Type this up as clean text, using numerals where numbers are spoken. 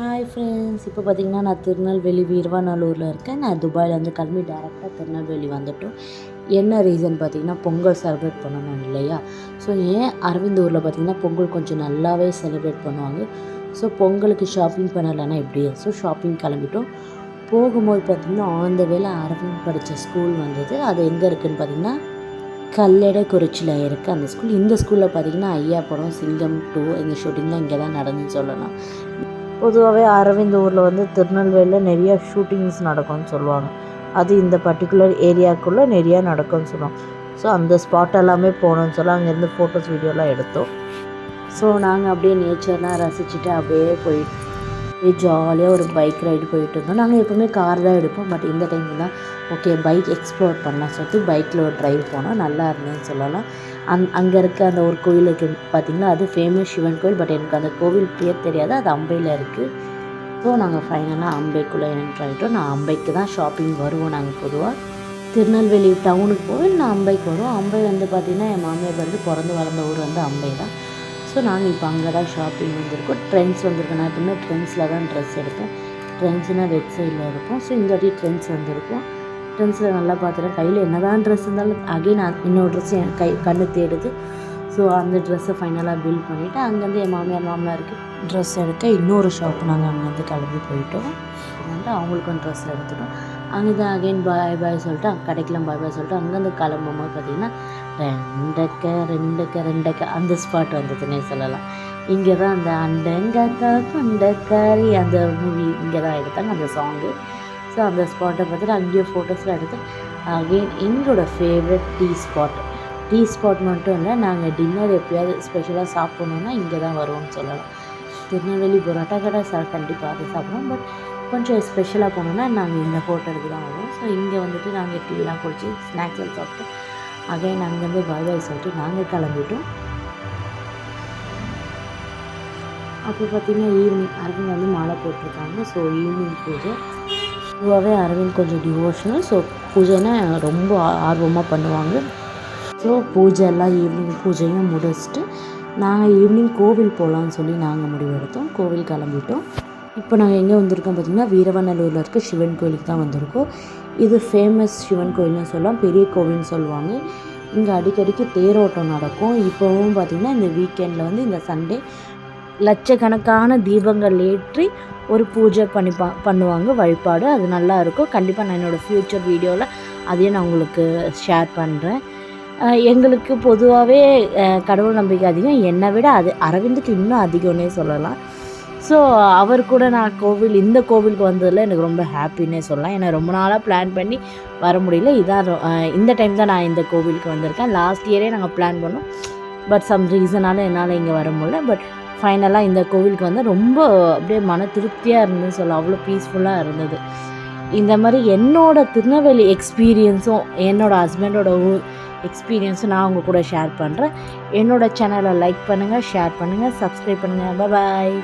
Hi friends, இப்போ பார்த்திங்கன்னா நான் திருநெல்வேலி வீரவாநல்லூரில் இருக்கேன். நான் துபாயிலேருந்து கிளம்பி டேரெக்டாக திருநெல்வேலி வந்துட்டோம். என்ன ரீசன் பார்த்திங்கன்னா, பொங்கல் செலிப்ரேட் பண்ணணும் இல்லையா? ஸோ ஏன் அரவிந்த் ஊரில் பார்த்திங்கன்னா பொங்கல் கொஞ்சம் நல்லாவே செலிப்ரேட் பண்ணுவாங்க. ஸோ பொங்கலுக்கு ஷாப்பிங் பண்ணலைன்னா எப்படி? ஸோ ஷாப்பிங் கிளம்பிட்டோம். போகும்போது பார்த்திங்கன்னா ஆன் த வேல அரவிந்த் படித்த ஸ்கூல் வந்தது. அது எங்கே இருக்குதுன்னு பார்த்திங்கன்னா கல்லடைக்குறிச்சியில் இருக்குது அந்த ஸ்கூல். இந்த ஸ்கூலில் பார்த்திங்கன்னா ஐயா படம் சிங்கம் 2 இந்த ஷூட்டிங்லாம் இங்கே தான் நடந்துன்னு சொல்லலாம். பொதுவாகவே அரவிந்த் ஊரில் வந்து திருநெல்வேலியில் நிறையா ஷூட்டிங்ஸ் நடக்கும்னு சொல்லுவாங்க. அது இந்த பர்டிகுலர் ஏரியாவுக்குள்ளே நிறையா நடக்கும்னு சொல்லுவாங்க. ஸோ அந்த ஸ்பாட் எல்லாமே போகணுன்னு சொல்லி அங்கேருந்து ஃபோட்டோஸ் வீடியோலாம் எடுத்தோம். ஸோ நாங்கள் அப்படியே நேச்சர்லாம் ரசிச்சுட்டு அப்படியே ஜாலியாக ஒரு பைக் ரைடு போயிட்டு இருந்தோம். நாங்கள் எப்போவுமே கார் தான் எடுப்போம். பட் இந்த டைம் தான் ஓகே பைக் எக்ஸ்ப்ளோர் பண்ணலாம் சொல்லிட்டு பைக்கில் ஒரு ட்ரைவ் போனோம். நல்லா இருந்ததுன்னு சொல்லலாம். அங்கே இருக்க அந்த ஒரு கோயிலுக்கு பார்த்திங்கன்னா அது ஃபேமஸ் சிவன் கோயில். பட் எனக்கு அந்த கோவில் பேர் தெரியாது. அது அம்பையில் இருக்குது. ஸோ நாங்கள் ஃபைனலாக அம்பைக்குள்ளே என்ட்ரு ஆகிட்டோம். நான் அம்பைக்கு தான் ஷாப்பிங் வருவோம். நாங்கள் பொதுவாக திருநெல்வேலி டவுனுக்கு போய் நான் அம்பைக்கு வருவோம். அம்பை வந்து பார்த்திங்கன்னா என் மாமியார் வந்து பிறந்து வளர்ந்த ஊர் வந்து அம்பை தான். ஸோ நாங்கள் இப்போ அங்கே தான் ஷாப்பிங் வந்திருக்கோம். ட்ரெண்ட்ஸ் வந்திருக்கோம். நான் எப்பவுமே ட்ரெண்ட்ஸில் தான் ட்ரெஸ் எடுப்பேன். ட்ரெண்ட்ஸ்னால் வெப் சைடில் இருக்கும். ஸோ இந்த வாட்டி ட்ரெண்ட்ஸ் வந்திருக்கோம். ட்ரெண்ட்ஸில் நல்லா பார்த்துட்டேன். கையில் என்ன தான் ட்ரெஸ் இருந்தாலும் அகைன் இன்னொரு ட்ரெஸ் என் கண்ணு தேடுது. ஸோ அந்த ட்ரெஸ்ஸை ஃபைனலாக பில் பண்ணிவிட்டு அங்கேருந்து என் மாமனாருக்கு ட்ரெஸ் எடுக்க இன்னொரு ஷாப்பு நாங்கள் அங்கேருந்து கிளம்பி போயிட்டோம். வந்துட்டு அவங்களுக்கும் ட்ரெஸ் எடுத்துட்டோம். அங்கே தான் அகைன் பாய் சொல்லிட்டு கடைக்கெலாம் பாய் சொல்லிட்டு அங்கேருந்து கிளம்பும்போது பார்த்திங்கன்னா ரெண்டக்க அந்த ஸ்பாட் வந்ததுன்னே சொல்லலாம். இங்கே தான் அந்த அண்டங்கக்கா கொண்டக்காரி அந்த மூவி இங்கே தான் எடுத்தாங்க அந்த சாங்கு. ஸோ அந்த ஸ்பாட்டை பார்த்துட்டு அங்கேயே ஃபோட்டோஸ்லாம் எடுத்து அகெயின் எங்களோட ஃபேவரட் டீ ஸ்பாட் மட்டும் இல்லை, நாங்கள் டின்னர் எப்போயாவது ஸ்பெஷலாக சாப்பிட்ணுன்னா இங்கே தான் வருவோம்னு சொல்லலாம். திருநெல்வேலி பரோட்டா கடை கண்டிப்பாக அதை சாப்பிடுவோம். பட் கொஞ்சம் ஸ்பெஷலாக போனோன்னா நாங்கள் இந்த ஹோட்டலுக்கு தான் வருவோம். ஸோ இங்கே வந்துட்டு நாங்கள் டீலாம் குடிச்சு ஸ்நாக்ஸ் சாப்பிட்டு அகைன் அங்கேருந்து பாய் சொல்லிட்டு நாங்கள் கிளம்பிட்டோம். அப்போ பார்த்திங்கன்னா ஈவினிங் அரவிந்த் வந்து மாலை போட்டிருக்காங்க. ஸோ ஈவினிங் பூஜை பொதுவாகவே அரவிந்த் கொஞ்சம் டிவோஷனல். ஸோ பூஜைன்னா ரொம்ப ஆர்வமாக பண்ணுவாங்க. ஸோ பூஜைலாம் ஈவினிங் பூஜையும் முடிச்சுட்டு நாங்கள் ஈவினிங் கோவில் போகலான்னு சொல்லி நாங்கள் முடிவெடுத்தோம். கோவில் கிளம்பிட்டோம். இப்போ நாங்கள் எங்கே வந்திருக்கோம் பார்த்திங்கன்னா வீரவாநல்லூரில் இருக்க சிவன் கோயிலுக்கு தான் வந்திருக்கோம். இது ஃபேமஸ் சிவன் கோயில்னு சொல்லலாம், பெரிய கோவில்னு சொல்லுவாங்க. இங்கே அடிக்கடிக்கு தேரோட்டம் நடக்கும். இப்போவும் பார்த்திங்கன்னா இந்த வீக்கெண்டில் வந்து இந்த சண்டே லட்சக்கணக்கான தீபங்கள் ஏற்றி ஒரு பூஜை பண்ணுவாங்க, வழிபாடு. அது நல்லா இருக்கும். கண்டிப்பாக நான் என்னோடய ஃப்யூச்சர் வீடியோவில் அதையும் நான் உங்களுக்கு ஷேர் பண்ணுறேன். எங்களுக்கு பொதுவாகவே கடவுள் நம்பிக்கை அதிகம். என்னை விட அது அரவிந்துக்கு இன்னும் அதிகம்னே சொல்லலாம். ஸோ அவர் கூட நான் இந்த கோவிலுக்கு வந்ததில் எனக்கு ரொம்ப ஹாப்பின்னே சொல்லலாம். ஏன்னா ரொம்ப நாளாக பிளான் பண்ணி வர முடியல. இந்த டைம் தான் நான் இந்த கோவிலுக்கு வந்திருக்கேன். லாஸ்ட் இயரே நாங்கள் பிளான் பண்ணோம். பட் சம் ரீசனால் என்னால் இங்கே வர முடியல. பட் ஃபைனலாக இந்த கோவிலுக்கு வந்து ரொம்ப அப்படியே மன திருப்தியாக இருந்ததுன்னு சொல்லலாம். அவ்வளோ பீஸ்ஃபுல்லாக இருந்தது. இந்த மாதிரி என்னோடய திருநெல்வேலி எக்ஸ்பீரியன்ஸும் என்னோடய ஹஸ்பண்டோட ஊர் எக்ஸ்பீரியன்ஸும் நான் உங்கள் கூட ஷேர் பண்ணுறேன். என்னோடய சேனலை லைக் பண்ணுங்கள், ஷேர் பண்ணுங்கள், சப்ஸ்கிரைப் பண்ணுங்கள். பாய்.